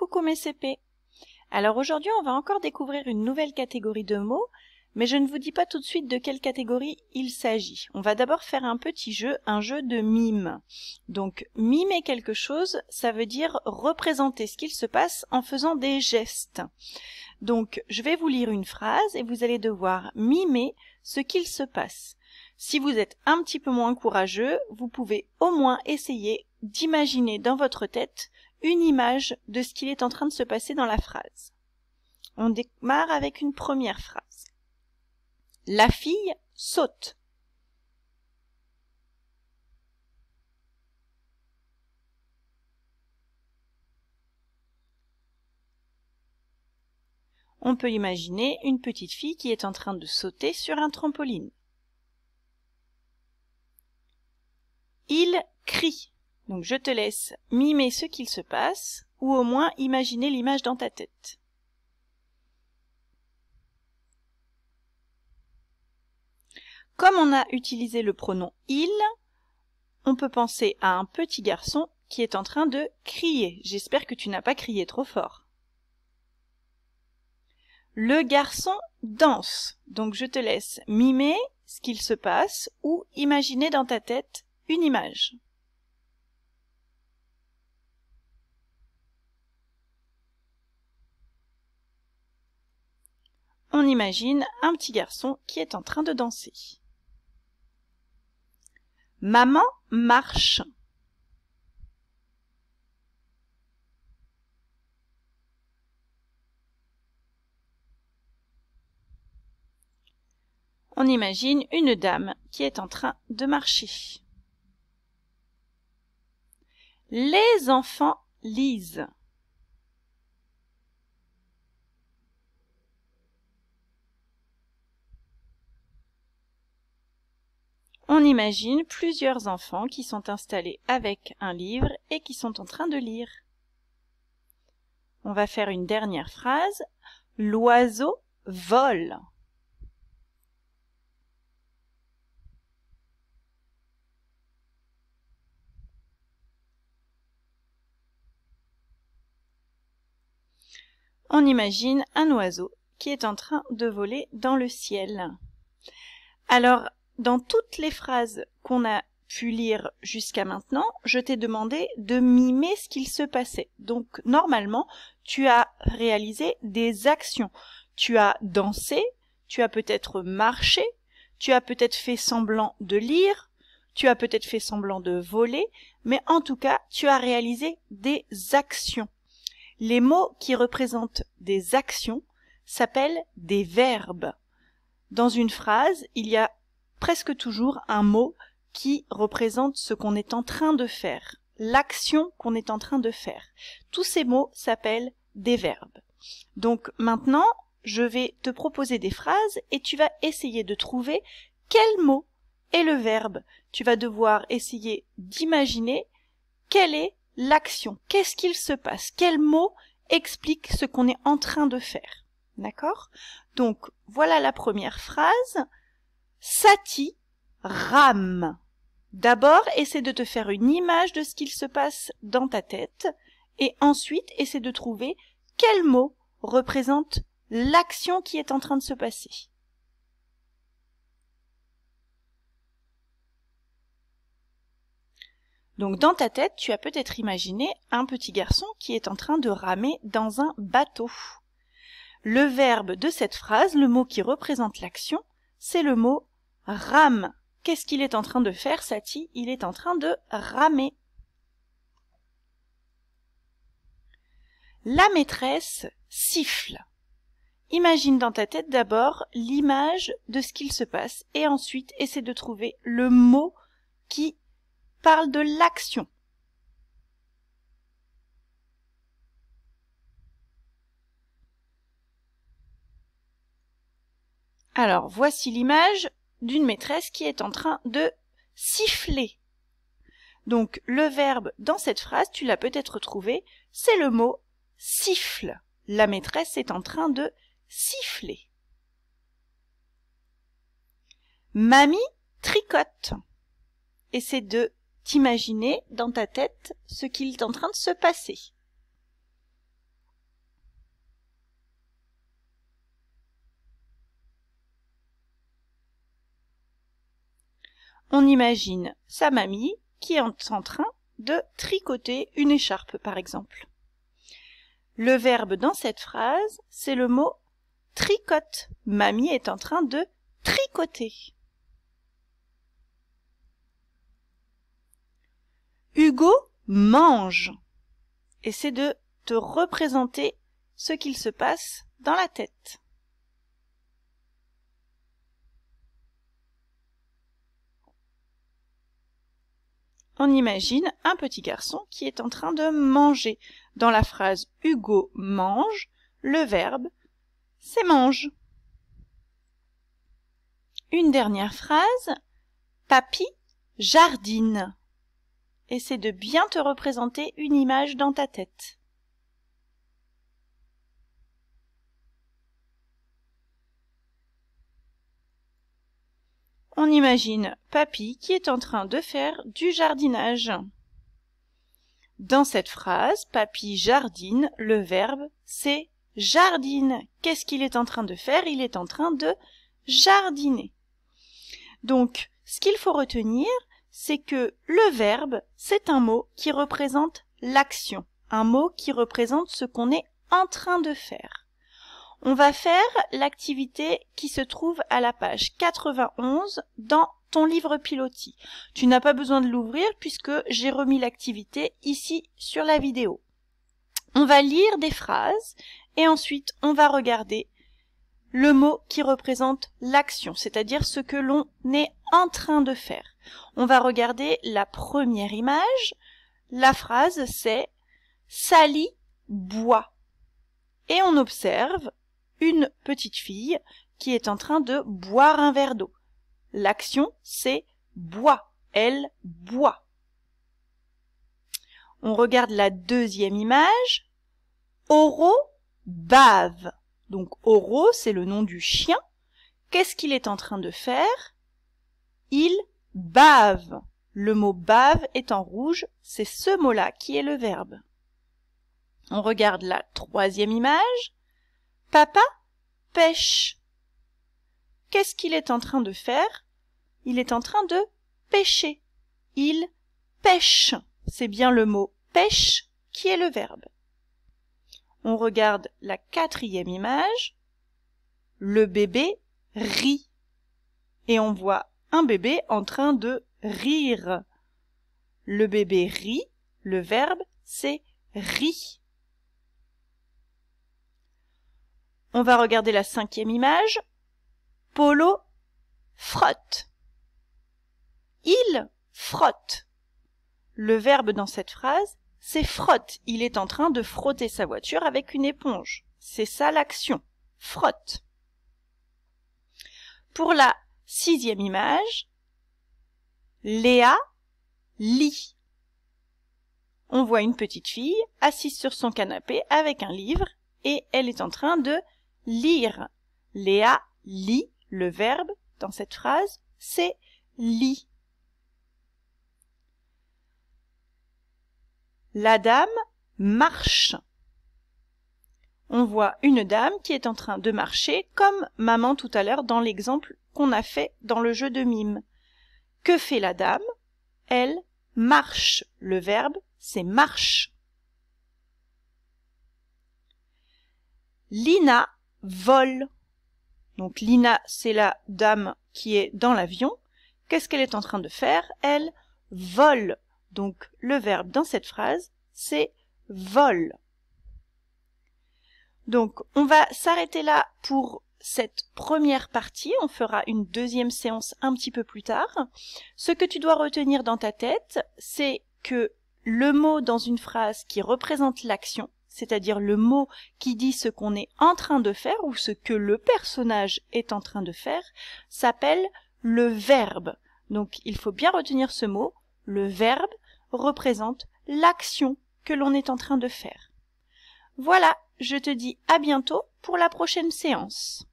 Coucou mes CP. Alors aujourd'hui on va encore découvrir une nouvelle catégorie de mots, mais je ne vous dis pas tout de suite de quelle catégorie il s'agit. On va d'abord faire un petit jeu, un jeu de mime. Donc mimer quelque chose, ça veut dire représenter ce qu'il se passe en faisant des gestes. Donc je vais vous lire une phrase et vous allez devoir mimer ce qu'il se passe. Si vous êtes un petit peu moins courageux, vous pouvez au moins essayer d'imaginer dans votre tête une image de ce qu'il est en train de se passer dans la phrase. On démarre avec une première phrase. La fille saute. On peut imaginer une petite fille qui est en train de sauter sur un trampoline. Il crie. Donc je te laisse mimer ce qu'il se passe, ou au moins imaginer l'image dans ta tête. Comme on a utilisé le pronom « il », on peut penser à un petit garçon qui est en train de crier. J'espère que tu n'as pas crié trop fort. Le garçon danse. Donc je te laisse mimer ce qu'il se passe ou imaginer dans ta tête une image. On imagine un petit garçon qui est en train de danser. Maman marche. On imagine une dame qui est en train de marcher. Les enfants lisent. On imagine plusieurs enfants qui sont installés avec un livre et qui sont en train de lire. On va faire une dernière phrase. L'oiseau vole. On imagine un oiseau qui est en train de voler dans le ciel. Alors, dans toutes les phrases qu'on a pu lire jusqu'à maintenant, je t'ai demandé de mimer ce qu'il se passait. Donc, normalement, tu as réalisé des actions. Tu as dansé, tu as peut-être marché, tu as peut-être fait semblant de lire, tu as peut-être fait semblant de voler, mais en tout cas, tu as réalisé des actions. Les mots qui représentent des actions s'appellent des verbes. Dans une phrase, il y a presque toujours un mot qui représente ce qu'on est en train de faire, l'action qu'on est en train de faire. Tous ces mots s'appellent des verbes. Donc maintenant, je vais te proposer des phrases et tu vas essayer de trouver quel mot est le verbe. Tu vas devoir essayer d'imaginer quelle est l'action, qu'est-ce qu'il se passe, quel mot explique ce qu'on est en train de faire. D'accord? Donc voilà la première phrase. Satie rame. D'abord, essaie de te faire une image de ce qu'il se passe dans ta tête et ensuite, essaie de trouver quel mot représente l'action qui est en train de se passer. Donc dans ta tête, tu as peut-être imaginé un petit garçon qui est en train de ramer dans un bateau. Le verbe de cette phrase, le mot qui représente l'action, c'est le mot rame. Qu'est-ce qu'il est en train de faire, Satie? Il est en train de ramer. La maîtresse siffle. Imagine dans ta tête d'abord l'image de ce qu'il se passe et ensuite essaie de trouver le mot qui parle de l'action. Alors, voici l'image d'une maîtresse qui est en train de siffler. Donc, le verbe dans cette phrase, tu l'as peut-être trouvé, c'est le mot siffle. La maîtresse est en train de siffler. Mamie tricote. Essaie de t'imaginer dans ta tête ce qu'il est en train de se passer. on imagine sa mamie qui est en train de tricoter une écharpe, par exemple. Le verbe dans cette phrase, c'est le mot tricote. Mamie est en train de tricoter. Hugo mange. Essaie de te représenter ce qu'il se passe dans la tête. On imagine un petit garçon qui est en train de manger. Dans la phrase Hugo mange, le verbe c'est mange. Une dernière phrase, Papy jardine. Essaie de bien te représenter une image dans ta tête. On imagine Papy qui est en train de faire du jardinage. Dans cette phrase, Papy jardine, le verbe c'est jardine. Qu'est-ce qu'il est en train de faire? Il est en train de jardiner. Donc, ce qu'il faut retenir, c'est que le verbe, c'est un mot qui représente l'action, un mot qui représente ce qu'on est en train de faire. On va faire l'activité qui se trouve à la page 91 dans ton livre Pilotis. Tu n'as pas besoin de l'ouvrir puisque j'ai remis l'activité ici sur la vidéo. On va lire des phrases et ensuite on va regarder le mot qui représente l'action, c'est-à-dire ce que l'on est en train de faire. On va regarder la première image. La phrase c'est « Sally boit ». Et on observe une petite fille qui est en train de boire un verre d'eau. L'action c'est « boit ». Elle boit. On regarde la deuxième image. Oro bave. Donc Oro, c'est le nom du chien. Qu'est-ce qu'il est en train de faire? Il bave. Le mot bave est en rouge, c'est ce mot-là qui est le verbe. On regarde la troisième image. Papa pêche. Qu'est-ce qu'il est en train de faire? Il est en train de pêcher. Il pêche. C'est bien le mot pêche qui est le verbe. On regarde la quatrième image. Le bébé rit. Et on voit un bébé en train de rire. Le bébé rit, le verbe c'est rit. On va regarder la cinquième image. Polo frotte. Il frotte. Le verbe dans cette phrase, c'est frotte. Il est en train de frotter sa voiture avec une éponge. C'est ça l'action. Frotte. Pour la sixième image, Léa lit. On voit une petite fille assise sur son canapé avec un livre et elle est en train de lire. Léa lit. Le verbe dans cette phrase, c'est lit. La dame marche. On voit une dame qui est en train de marcher comme maman tout à l'heure dans l'exemple qu'on a fait dans le jeu de mime. Que fait la dame? Elle marche. Le verbe, c'est marche. Lina vole. Donc Lina, c'est la dame qui est dans l'avion. Qu'est-ce qu'elle est en train de faire? Elle vole. Donc le verbe dans cette phrase, c'est vole. Donc on va s'arrêter là pour cette première partie. On fera une deuxième séance un petit peu plus tard. Ce que tu dois retenir dans ta tête, c'est que le mot dans une phrase qui représente l'action, c'est-à-dire le mot qui dit ce qu'on est en train de faire ou ce que le personnage est en train de faire, s'appelle le verbe. Donc il faut bien retenir ce mot. Le verbe représente l'action que l'on est en train de faire. Voilà, je te dis à bientôt pour la prochaine séance.